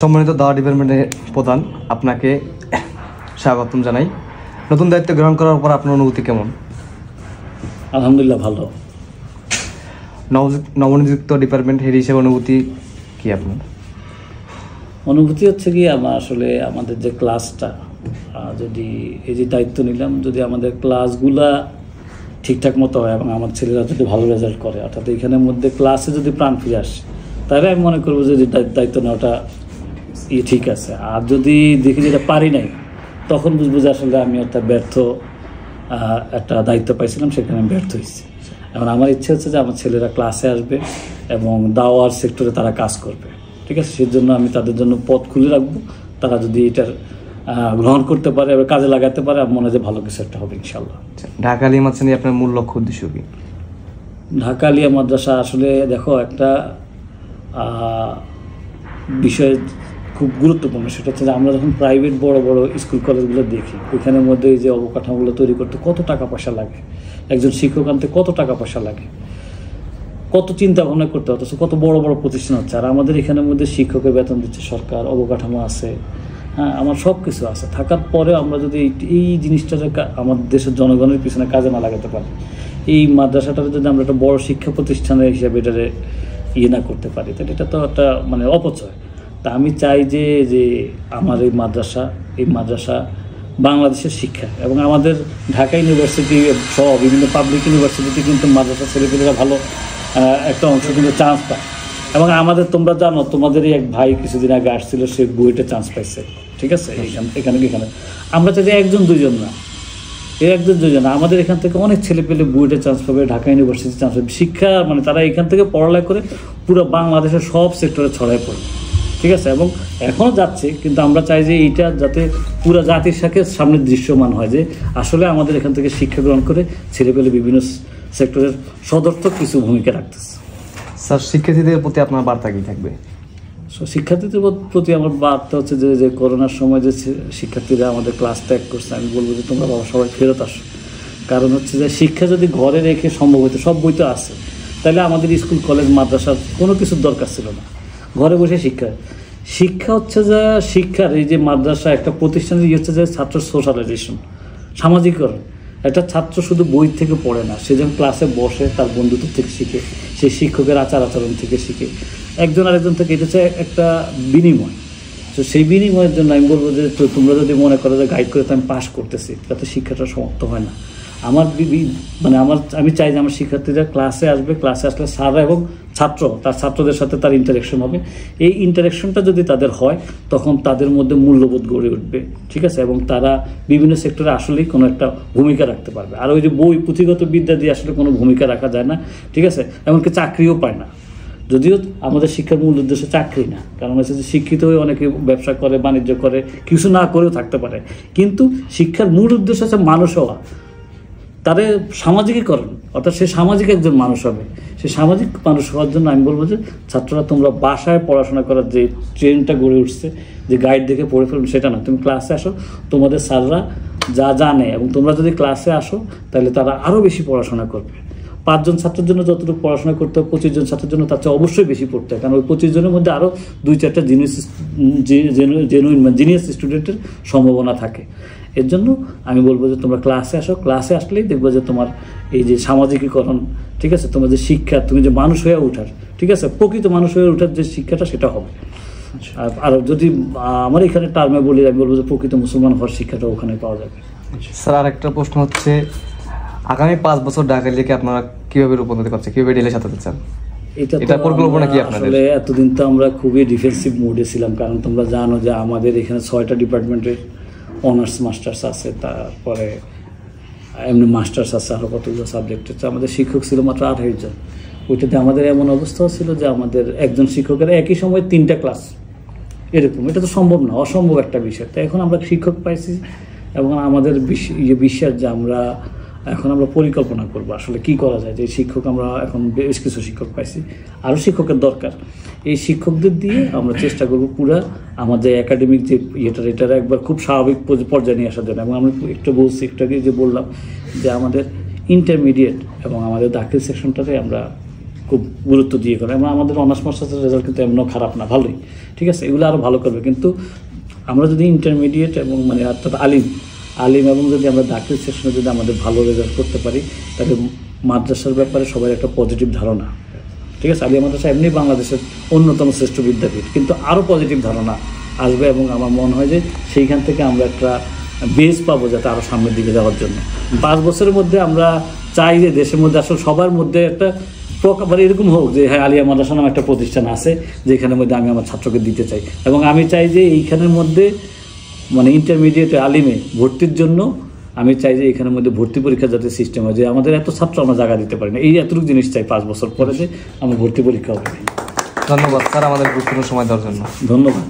সম্মানিত দাওয়া ডিপার্টমেন্টের প্রধান, আপনাকে স্বাগতম জানাই। নতুন দায়িত্ব গ্রহণ করার পর আপনার অনুভূতি কেমন? আলহামদুলিল্লাহ ভালো। নবনিযুক্ত ডিপার্টমেন্ট হেড হিসেবে অনুভূতি কি আপনার? অনুভূতি হচ্ছে কি, আসলে আমাদের যে ক্লাসটা, যদি এই যে দায়িত্ব নিলাম, যদি আমাদের ক্লাসগুলা ঠিকঠাক মতো হয় এবং আমার ছেলেরা যদি ভালো রেজাল্ট করে, অর্থাৎ এইখানের মধ্যে ক্লাসে যদি প্রাণ ফিরে আসে, তাহলে আমি মনে করবো যে দায়িত্ব নেওয়াটা ঠিক আছে। আর যদি দেখি যেটা পারি নাই, তখন বুঝবো যে আসলে আমি একটা একটা দায়িত্ব পাইছিলাম, সেখানে আমি ব্যর্থ হয়েছি। এখন আমার ইচ্ছে হচ্ছে যে আমার ছেলেরা ক্লাসে আসবে এবং দাওয়ার সেক্টরে তারা কাজ করবে, ঠিক আছে। সেই জন্য আমি তাদের জন্য পথ খুলে রাখবো। তারা যদি এটার গ্রহণ করতে পারে এবং কাজে লাগাতে পারে, আমার মনে হয় যে ভালো কিছু একটা হবে ইনশাল্লাহ। ঢাকা আলিয়া মাদ্রাসা নিয়ে আপনার মূল লক্ষ্য উদ্দেশ্য কি? ঢাকা আলিয়া মাদ্রাসা আসলে দেখো, একটা বিষয় খুব গুরুত্বপূর্ণ, সেটা হচ্ছে যে আমরা যখন প্রাইভেট বড় বড় স্কুল কলেজগুলো দেখি, ওইখানের মধ্যে এই যে অবকাঠামোগুলো তৈরি করতে কত টাকা পয়সা লাগে, একজন শিক্ষক আনতে কত টাকা পয়সা লাগে, কত চিন্তা ভাবনা করতে হতো, কত বড় বড় প্রতিষ্ঠান হচ্ছে। আর আমাদের এখানের মধ্যে শিক্ষকের বেতন দিচ্ছে সরকার, অবকাঠামো আছে, হ্যাঁ, আমার সব কিছু আছে। থাকার পরে আমরা যদি এই জিনিসটা আমাদের দেশের জনগণের পিছনে কাজে না লাগাতে পারি, এই মাদ্রাসাটাকে যদি আমরা একটা বড় শিক্ষা প্রতিষ্ঠানের হিসাবে এটারে না করতে পারি, তাহলে এটা তো একটা অপচয়। তা আমি চাই যে আমার এই মাদ্রাসা বাংলাদেশের শিক্ষা, এবং আমাদের ঢাকা ইউনিভার্সিটি সহ বিভিন্ন পাবলিক ইউনিভার্সিটিতে কিন্তু মাদ্রাসা ছেলেপেলেরা ভালো একটা অংশ কিন্তু চান্স পায়। এবং আমাদের, তোমরা জানো, তোমাদেরই এক ভাই কিছুদিন আগে আসছিল, সে বুয়েটে চান্স পাইছে, ঠিক আছে। এখানে আমরা চাই যে একজন দুইজন না, আমাদের এখান থেকে অনেক ছেলেপেলে বুয়েটে চান্স পাবে, ঢাকা ইউনিভার্সিটি চান্স পাবে। শিক্ষা তারা এখান থেকে পড়ালেখা করে পুরো বাংলাদেশের সব সেক্টরে ছড়ায় পড়ে, ঠিক আছে। এবং এখনও যাচ্ছে, কিন্তু আমরা চাই যে এইটা যাতে পুরো জাতির সামনে দৃশ্যমান হয় যে আসলে আমাদের এখান থেকে শিক্ষা গ্রহণ করে ছেলেপেলে বিভিন্ন সেক্টরের সদর্থক কিছু ভূমিকা রাখতেছে। স্যার, শিক্ষার্থীদের প্রতি আপনার বার্তা কী থাকবে? শিক্ষার্থীদের প্রতি আমার বার্তা হচ্ছে যে করোনার সময় যে শিক্ষার্থীরা আমাদের ক্লাস ত্যাগ করছে, আমি বলবো যে তোমরা সবাই ফেরত আসো। কারণ হচ্ছে যে শিক্ষা যদি ঘরে রেখে সম্ভব হতো, সব বই তো আছে, তাহলে আমাদের স্কুল কলেজ মাদ্রাসার কোনো কিছুর দরকার ছিল না। ঘরে বসে শিক্ষা হচ্ছে যে শিক্ষার এই যে মাদ্রাসা একটা প্রতিষ্ঠানের হচ্ছে যে ছাত্র সোশ্যালাইজেশন, সামাজিকরণ। একটা ছাত্র শুধু বই থেকে পড়ে না, সে যখন ক্লাসে বসে তার বন্ধুত্ব থেকে শিখে, সে শিক্ষকের আচরণ থেকে শিখে, একজন আরেকজন থেকে। এটা হচ্ছে একটা বিনিময়। তো সেই বিনিময়ের জন্য আমি বলবো যে তোমরা যদি মনে করো যে গাইড করে তো আমি পাস করতেছি, তাতে শিক্ষাটা সমাপ্ত হয় না। আমি চাই যে আমার শিক্ষার্থীরা ক্লাসে আসবে, ক্লাসে আসলে স্যাররা এবং ছাত্রদের সাথে তার ইন্টারেকশন হবে। এই ইন্টারেকশনটা যদি তাদের হয়, তখন তাদের মধ্যে মূল্যবোধ গড়ে উঠবে, ঠিক আছে। এবং তারা বিভিন্ন সেক্টরে আসলেই কোনো একটা ভূমিকা রাখতে পারবে। আর ওই যে পুঁথিগত বিদ্যা দিয়ে আসলে কোনো ভূমিকা রাখা যায় না, ঠিক আছে। এমনকি চাকরিও পায় না, যদিও আমাদের শিক্ষার মূল উদ্দেশ্য চাকরি না। কারণ হচ্ছে যে শিক্ষিত হয়ে অনেকে ব্যবসা করে, বাণিজ্য করে, কিছু না করেও থাকতে পারে। কিন্তু শিক্ষার মূল উদ্দেশ্য হচ্ছে মানুষ হওয়া, তাদের সামাজিকীকরণ, অর্থাৎ সে সামাজিক একজন মানুষ হবে। সে সামাজিক মানুষ হওয়ার জন্য আমি বলবো যে ছাত্ররা, তোমরা বাসায় পড়াশোনা করার যে ট্রেনটা গড়ে উঠছে, যে গাইড দেখে পড়ে ফেলবে সেটা না, তুমি ক্লাসে আসো, তোমাদের স্যাররা যা জানে, এবং তোমরা যদি ক্লাসে আসো তাহলে তারা আরও বেশি পড়াশোনা করবে। 5 জন ছাত্রের জন্য যতটুকু পড়াশোনা করতে হয়, 25 জন ছাত্রের জন্য তার চেয়ে অবশ্যই বেশি পড়তে হয়। কারণ ওই 25 জনের মধ্যে আরও 2-4টা জিনিয়াস স্টুডেন্টের সম্ভাবনা থাকে। এর জন্য আমি বলবো যে তোমরা ক্লাসে আসো, ক্লাসে আসলেই দেখবো যে তোমার এই যে সামাজিকীকরণ, ঠিক আছে, তোমার যে শিক্ষা, তুমি যে মানুষ হয়ে ওঠার, ঠিক আছে, প্রকৃত মানুষ হয়ে ওঠার যে শিক্ষাটা, সেটা হবে। আর যদি আমার এখানে টার্মে বলি, আমি বলবো যে প্রকৃত মুসলমান হওয়ার শিক্ষাটা ওখানে পাওয়া যাবে। স্যার, আরেকটা প্রশ্ন হচ্ছে, আগামী 5 বছর ঢাকা আলিয়াকে আপনারা কীভাবে রূপান্তরিত করছেন, কীভাবে ঢেলে সাজাতে চান? এটা পরিকল্পনা কি আপনাদের? আসলে এতদিন তো আমরা খুবই ডিফেন্সিভ মোডে ছিলাম, কারণ তোমরা জানো যে আমাদের এখানে 6টা ডিপার্টমেন্টের অনার্স মাস্টার্স আছে, তারপরে এমনি মাস্টার্স আছে, আরও কতগুলো সাবজেক্ট আছে। আমাদের শিক্ষক ছিল মাত্র 28 জন। ওইটাতে আমাদের এমন অবস্থাও ছিল যে আমাদের একজন শিক্ষকের একই সময় 3টা ক্লাস, এরকম। এটা তো সম্ভব না, অসম্ভব একটা বিষয়। তো এখন আমরা শিক্ষক পাইছি, এবং আমাদের বিশ্বাস যে এখন আমরা পরিকল্পনা করবো আসলে কি করা যায়। যে শিক্ষক আমরা এখন বেশ কিছু শিক্ষক পাইছি, আরও শিক্ষকের দরকার। এই শিক্ষকদের দিয়ে আমরা চেষ্টা করবো পুরা আমাদের একাডেমিক যে এটার একবার খুব স্বাভাবিক পর্যায়ে নিয়ে আসার জন্য। এবং আমরা একটু আগে যে বললাম যে আমাদের ইন্টারমিডিয়েট এবং আমাদের দাখিল সেকশনটাতে আমরা খুব গুরুত্ব দিয়ে করে। এবং আমাদের অনার্স মাস্টার্সের রেজাল্ট কিন্তু এমনও খারাপ না, ভালোই, ঠিক আছে, এগুলো আরও ভালো করবে। কিন্তু আমরা যদি ইন্টারমিডিয়েট এবং মানে অর্থাৎ আলিম এবং যদি আমরা ডাক্তারি সেকশনে যদি আমাদের ভালো রেজাল্ট করতে পারি, তাহলে মাদ্রাসার ব্যাপারে সবার একটা পজিটিভ ধারণা, ঠিক আছে। আলিয়া মাদ্রাসা এমনি বাংলাদেশের অন্যতম শ্রেষ্ঠ বিদ্যাপীঠ, কিন্তু আরও পজিটিভ ধারণা আসবে এবং আমার মনে হয় যে সেইখান থেকে আমরা একটা বেস পাবো যাতে আরও সামনের দিকে যাওয়ার জন্য। 5 বছরের মধ্যে আমরা চাই যে দেশের মধ্যে আসলে সবার মধ্যে একটা মানে এরকম হোক যে হ্যাঁ আলিয়া মাদ্রাসা নামে একটা প্রতিষ্ঠান আছে যেখানের মধ্যে আমি আমার ছাত্রকে দিতে চাই। এবং আমি চাই যে এইখানের মধ্যে মানে ইন্টারমিডিয়েট আলিমে ভর্তির জন্য আমি চাই যে এখানের মধ্যে ভর্তি পরীক্ষা যাতে সিস্টেম হয়, যে আমাদের এত ছাত্র আমরা জায়গা দিতে পারি না, এই এতটুকু জিনিস চাই 5 বছর পরে যে আমার ভর্তি পরীক্ষা হবে। ধন্যবাদ স্যার আমাদের গুরুত্বপূর্ণ সময় দেওয়ার জন্য। ধন্যবাদ।